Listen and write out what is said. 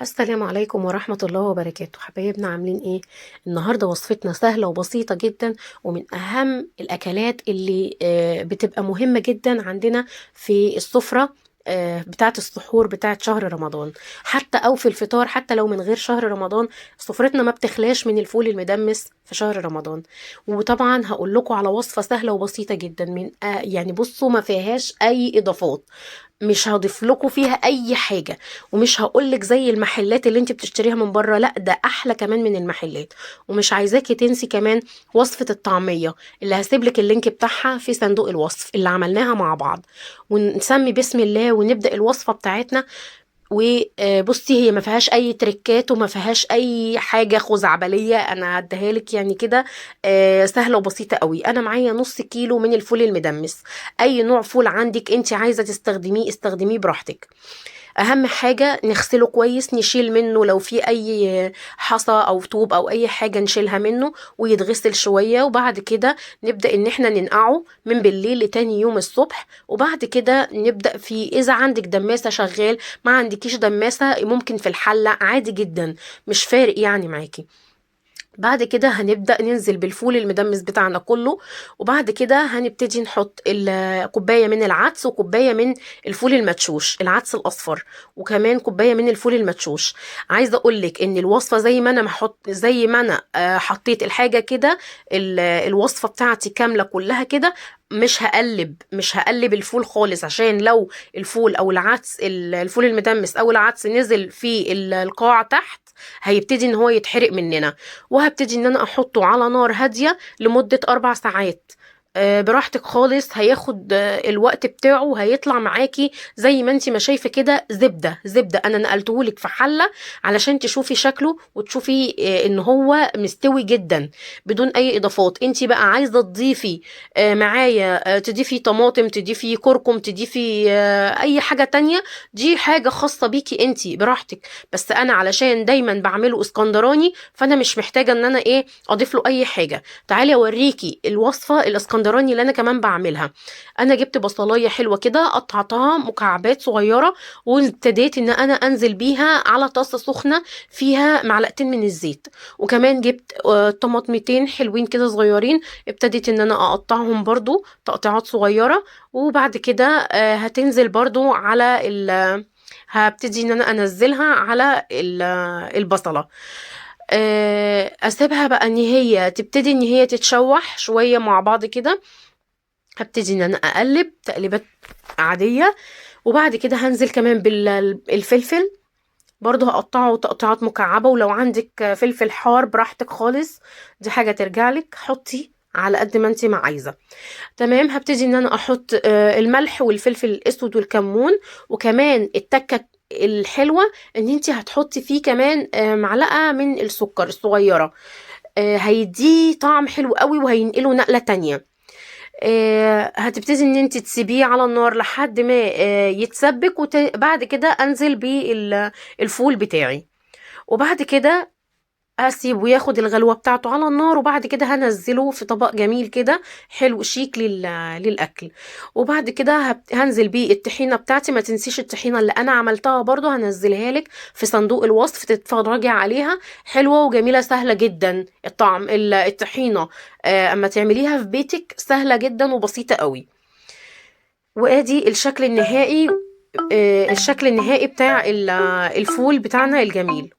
السلام عليكم ورحمة الله وبركاته، حبايبنا عاملين ايه؟ النهاردة وصفتنا سهلة وبسيطة جدا، ومن أهم الأكلات اللي بتبقى مهمة جدا عندنا في السفرة بتاعة السحور بتاعة شهر رمضان. حتى أو في الفطار، حتى لو من غير شهر رمضان سفرتنا ما بتخلاش من الفول المدمس في شهر رمضان. وطبعا هقول لكم على وصفة سهلة وبسيطة جدا، من يعني بصوا ما فيهاش أي إضافات، مش هضيف لكم فيها اي حاجه، ومش هقولك زي المحلات اللي انت بتشتريها من بره، لا ده احلى كمان من المحلات. ومش عايزاكي تنسي كمان وصفه الطعميه اللي هسيبلك اللينك بتاعها في صندوق الوصف اللي عملناها مع بعض. ونسمي بسم الله ونبدا الوصفه بتاعتنا. وبصي هي ما فيهاش اي تريكات وما فيهاش اي حاجه خزعبليه، انا هديها لك يعني كده سهله وبسيطه قوي. انا معايا نص كيلو من الفول المدمس، اي نوع فول عندك انت عايزه تستخدميه استخدميه براحتك. اهم حاجه نغسله كويس، نشيل منه لو في اي حصى او طوب او اي حاجه نشيلها منه ويتغسل شويه. وبعد كده نبدا ان احنا ننقعه من بالليل لتاني يوم الصبح. وبعد كده نبدا في، اذا عندك دماسه شغال، ما عندكيش دماسه ممكن في الحله عادي جدا، مش فارق يعني معاكي. بعد كده هنبدأ ننزل بالفول المدمس بتاعنا كله. وبعد كده هنبتدي نحط كوباية من العدس وكوباية من الفول المدشوش، العدس الأصفر، وكمان كوباية من الفول المدشوش. عايزة أقولك إن الوصفة زي ما أنا حطيت الحاجة كده، الوصفة بتاعتي كاملة كلها كده. مش هقلب الفول خالص، عشان لو الفول أو العدس الفول المدمس أو العدس نزل في القاع تحت هيبتدي ان هو يتحرق مننا. وهبتدي ان انا احطه على نار هادية لمدة 4 ساعات. براحتك خالص، هياخد الوقت بتاعه وهيطلع معاكي زي ما انت ما شايفه كده، زبده زبده. انا نقلتهولك في حله علشان تشوفي شكله وتشوفي ان هو مستوي جدا بدون اي اضافات. انت بقى عايزه تضيفي معايا، تضيفي طماطم، تضيفي كركم، تضيفي اي حاجه تانية، دي حاجه خاصه بيكي انت براحتك. بس انا علشان دايما بعمله اسكندراني، فانا مش محتاجه ان انا اضيف له اي حاجه. تعالي اوريكي الوصفه الاسكندراني اللي انا كمان بعملها. انا جبت بصلايه حلوه كده، قطعتها مكعبات صغيره، وابتديت ان انا انزل بيها على طاسه سخنه فيها معلقتين من الزيت. وكمان جبت طماطمتين حلوين كده صغيرين، ابتديت ان انا اقطعهم برضو تقطيعات صغيره. وبعد كده هتنزل برضو على هبتدي ان انا انزلها على البصله. اسيبها بقى ان هي تبتدي ان هي تتشوح شويه مع بعض كده. هبتدي ان انا اقلب تقليبات عاديه. وبعد كده هنزل كمان بالفلفل، برضه هقطعه تقطيعات مكعبه، ولو عندك فلفل حار براحتك خالص، دي حاجه ترجعلك، حطي على قد ما انت ما عايزه. تمام. هبتدي ان انا احط الملح والفلفل الاسود والكمون. وكمان التكه الحلوه ان انت هتحطي فيه كمان معلقه من السكر الصغيره، هيديه طعم حلو قوي وهينقله نقله تانية. هتبتدي ان انت تسيبيه على النار لحد ما يتسبك، وبعد كده انزل بالفول بتاعي. وبعد كده هسيبه ياخد الغلوة بتاعته على النار. وبعد كده هنزله في طبق جميل كده حلو شيك للأكل. وبعد كده هنزل بيه الطحينة بتاعتي. ما تنسيش الطحينة اللي أنا عملتها برضو هنزلها لك في صندوق الوصف تتفرجي عليها، حلوة وجميلة سهلة جدا. الطعم الطحينة أما تعمليها في بيتك سهلة جدا وبسيطة قوي. وادي الشكل النهائي، الشكل النهائي بتاع الفول بتاعنا الجميل.